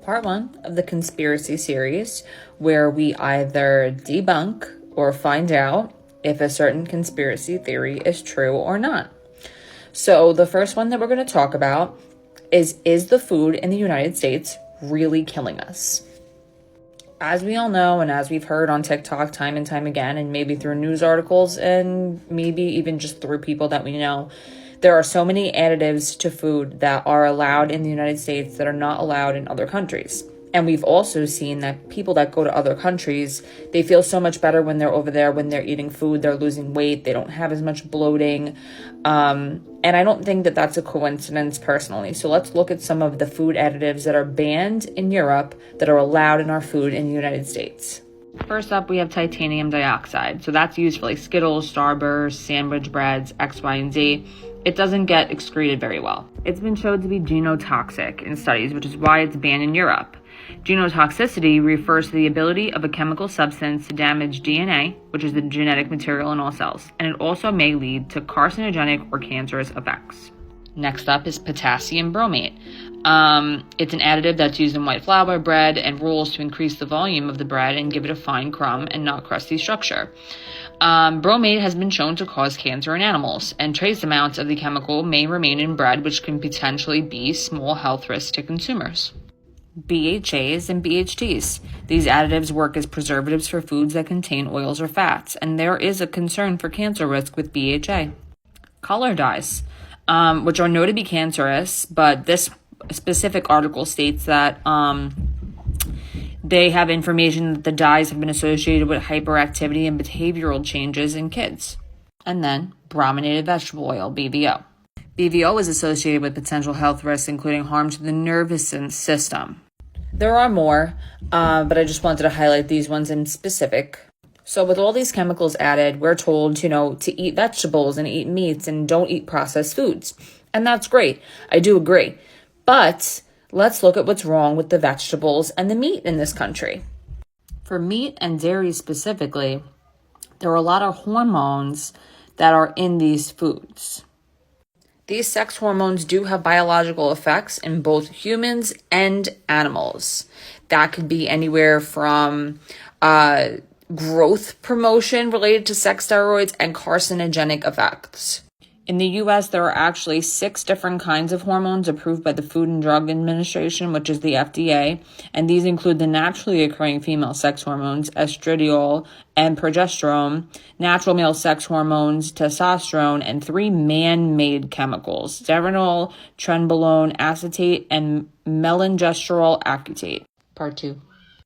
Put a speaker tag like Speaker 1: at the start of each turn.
Speaker 1: part one of the conspiracy series, where we either debunk or find out if a certain conspiracy theory is true or not. So the first one that we're going to talk about is the food in the United States really killing us? As we all know, and as we've heard on TikTok time and time again, and maybe through news articles, and maybe even just through people that we know, there are so many additives to food that are allowed in the United States that are not allowed in other countries. And we've also seen that people that go to other countries, they feel so much better when they're over there, when they're eating food, they're losing weight, they don't have as much bloating. And I don't think that that's a coincidence personally. So let's look at some of the food additives that are banned in Europe that are allowed in our food in the United States. First up, we have titanium dioxide. So that's used for like Skittles, Starburst, sandwich breads, X, Y, and Z. It doesn't get excreted very well. It's been shown to be genotoxic in studies, which is why it's banned in Europe. Genotoxicity refers to the ability of a chemical substance to damage DNA, which is the genetic material in all cells, and it also may lead to carcinogenic or cancerous effects. Next up is potassium bromate. It's an additive that's used in white flour, bread, and rolls to increase the volume of the bread and give it a fine crumb and not crusty structure. Bromate has been shown to cause cancer in animals, and trace amounts of the chemical may remain in bread, which can potentially be small health risks to consumers. BHAs and BHTs. These additives work as preservatives for foods that contain oils or fats, and there is a concern for cancer risk with BHA. Color dyes, which are known to be cancerous, but this specific article states that they have information that the dyes have been associated with hyperactivity and behavioral changes in kids. And then brominated vegetable oil, BVO. BVO is associated with potential health risks, including harm to the nervous system. There are more, but I just wanted to highlight these ones in specific. So with all these chemicals added, we're told, to eat vegetables and eat meats and don't eat processed foods. And that's great. I do agree. But let's look at what's wrong with the vegetables and the meat in this country. For meat and dairy specifically, there are a lot of hormones that are in these foods. These sex hormones do have biological effects in both humans and animals. That could be anywhere from growth promotion related to sex steroids and carcinogenic effects. In the U.S., there are actually 6 different kinds of hormones approved by the Food and Drug Administration, which is the FDA, and these include the naturally occurring female sex hormones, estradiol and progesterone, natural male sex hormones, testosterone, and 3 man-made chemicals, zeranol, trenbolone acetate, and melangestrol acetate. Part 2.